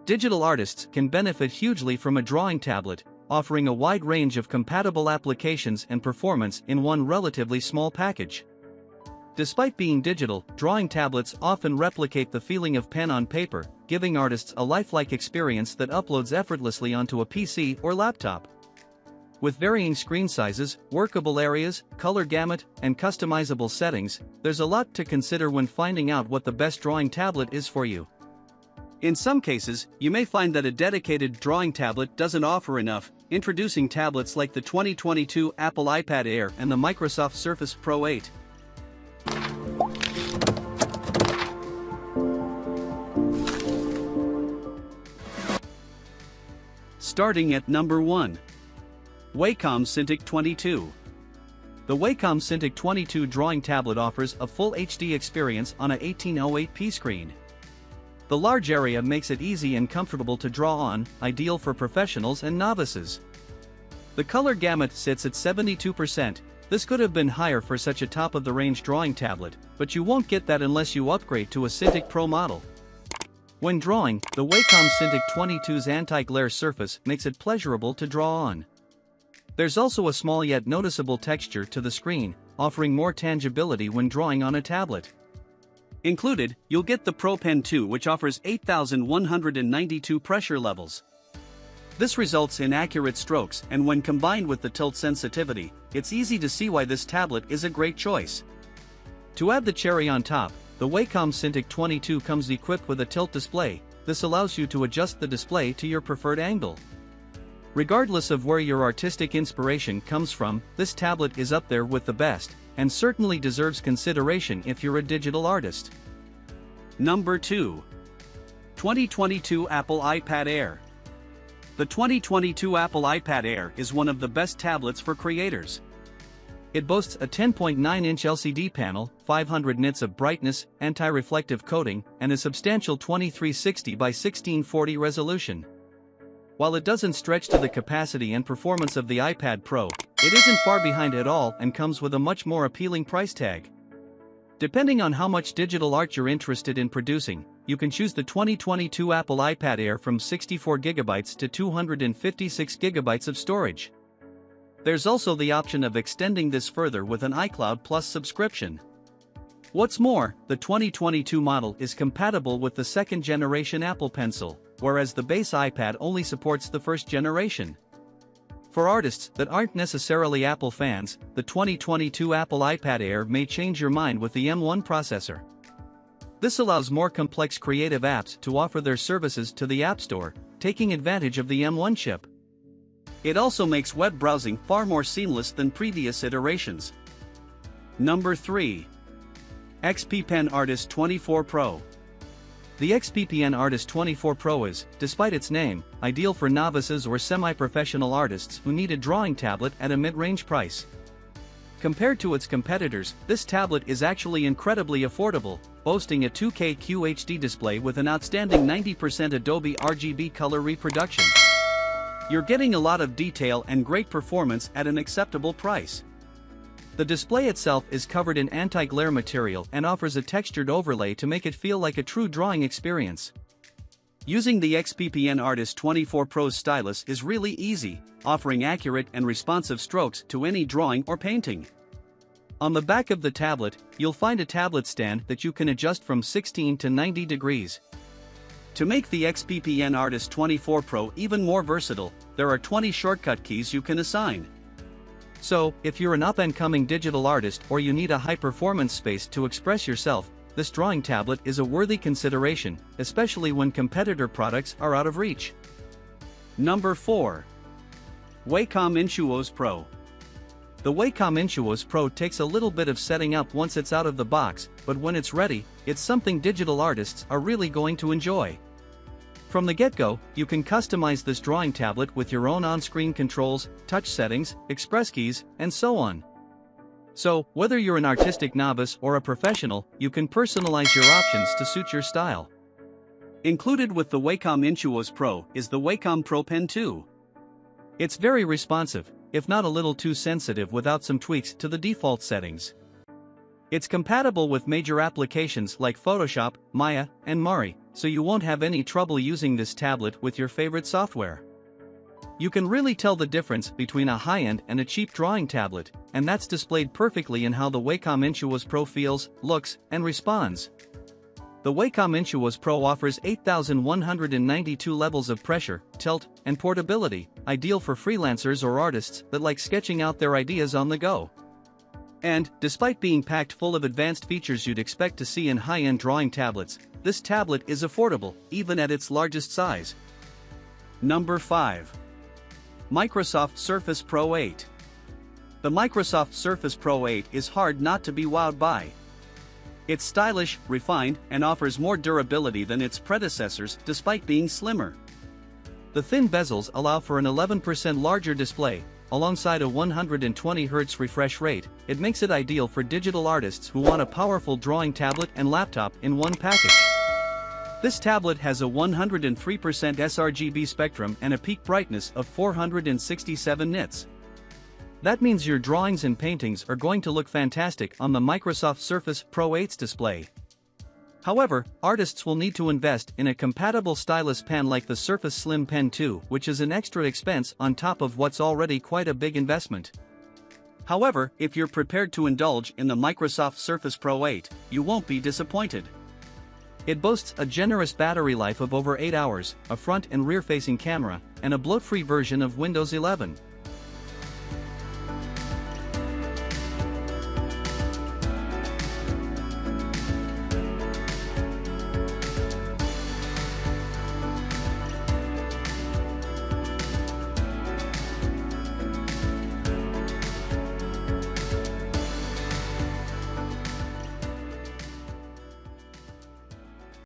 Digital artists can benefit hugely from a drawing tablet, offering a wide range of compatible applications and performance in one relatively small package. Despite being digital, drawing tablets often replicate the feeling of pen on paper, giving artists a lifelike experience that uploads effortlessly onto a PC or laptop. With varying screen sizes, workable areas, color gamut, and customizable settings, there's a lot to consider when finding out what the best drawing tablet is for you. In some cases, you may find that a dedicated drawing tablet doesn't offer enough, introducing tablets like the 2022 Apple iPad Air and the Microsoft Surface Pro 8. Starting at number 1. Wacom Cintiq 22. The Wacom Cintiq 22 drawing tablet offers a full HD experience on a 1808p screen. The large area makes it easy and comfortable to draw on, ideal for professionals and novices. The color gamut sits at 72%. This could have been higher for such a top-of-the-range drawing tablet, but you won't get that unless you upgrade to a Cintiq Pro model. When drawing, the Wacom Cintiq 22's anti-glare surface makes it pleasurable to draw on. There's also a small yet noticeable texture to the screen, offering more tangibility when drawing on a tablet. Included, you'll get the Pro Pen 2, which offers 8,192 pressure levels. This results in accurate strokes, and when combined with the tilt sensitivity, it's easy to see why this tablet is a great choice. To add the cherry on top, the Wacom Cintiq 22 comes equipped with a tilt display. This allows you to adjust the display to your preferred angle. Regardless of where your artistic inspiration comes from, this tablet is up there with the best, and certainly deserves consideration if you're a digital artist. Number 2. 2022 Apple iPad Air. The 2022 Apple iPad Air is one of the best tablets for creators. It boasts a 10.9-inch LCD panel, 500 nits of brightness, anti-reflective coating, and a substantial 2360 by 1640 resolution. While it doesn't stretch to the capacity and performance of the iPad Pro, it isn't far behind at all and comes with a much more appealing price tag. Depending on how much digital art you're interested in producing, you can choose the 2022 Apple iPad Air from 64GB to 256GB of storage. There's also the option of extending this further with an iCloud Plus subscription. What's more, the 2022 model is compatible with the second-generation Apple Pencil, whereas the base iPad only supports the first generation. For artists that aren't necessarily Apple fans, the 2022 Apple iPad Air may change your mind with the M1 processor. This allows more complex creative apps to offer their services to the App Store, taking advantage of the M1 chip. It also makes web browsing far more seamless than previous iterations. Number 3. XPPEN Artist 24 Pro. The XPPEN Artist 24 Pro is, despite its name, ideal for novices or semi-professional artists who need a drawing tablet at a mid-range price. Compared to its competitors, this tablet is actually incredibly affordable, boasting a 2K QHD display with an outstanding 90% Adobe RGB color reproduction. You're getting a lot of detail and great performance at an acceptable price. The display itself is covered in anti-glare material and offers a textured overlay to make it feel like a true drawing experience. Using the XPPEN Artist 24 Pro's stylus is really easy, offering accurate and responsive strokes to any drawing or painting. On the back of the tablet, you'll find a tablet stand that you can adjust from 16 to 90 degrees. To make the XPPEN Artist 24 Pro even more versatile, there are 20 shortcut keys you can assign. So, if you're an up-and-coming digital artist or you need a high-performance space to express yourself, this drawing tablet is a worthy consideration, especially when competitor products are out of reach. Number 4. Wacom Intuos Pro. The Wacom Intuos Pro takes a little bit of setting up once it's out of the box, but when it's ready, it's something digital artists are really going to enjoy. From the get-go, you can customize this drawing tablet with your own on-screen controls, touch settings, express keys, and so on. So, whether you're an artistic novice or a professional, you can personalize your options to suit your style. Included with the Wacom Intuos Pro is the Wacom Pro Pen 2. It's very responsive, if not a little too sensitive without some tweaks to the default settings. It's compatible with major applications like Photoshop, Maya, and Mari, so you won't have any trouble using this tablet with your favorite software. You can really tell the difference between a high-end and a cheap drawing tablet, and that's displayed perfectly in how the Wacom Intuos Pro feels, looks, and responds. The Wacom Intuos Pro offers 8,192 levels of pressure, tilt, and portability, ideal for freelancers or artists that like sketching out their ideas on the go. And, despite being packed full of advanced features you'd expect to see in high-end drawing tablets, this tablet is affordable, even at its largest size. Number 5. Microsoft Surface Pro 8. The Microsoft Surface Pro 8 is hard not to be wowed by. It's stylish, refined, and offers more durability than its predecessors despite being slimmer. The thin bezels allow for an 11% larger display, alongside a 120Hz refresh rate. It makes it ideal for digital artists who want a powerful drawing tablet and laptop in one package. This tablet has a 103% sRGB spectrum and a peak brightness of 467 nits. That means your drawings and paintings are going to look fantastic on the Microsoft Surface Pro 8's display. However, artists will need to invest in a compatible stylus pen like the Surface Slim Pen 2, which is an extra expense on top of what's already quite a big investment. However, if you're prepared to indulge in the Microsoft Surface Pro 8, you won't be disappointed. It boasts a generous battery life of over 8 hours, a front and rear-facing camera, and a bloat-free version of Windows 11.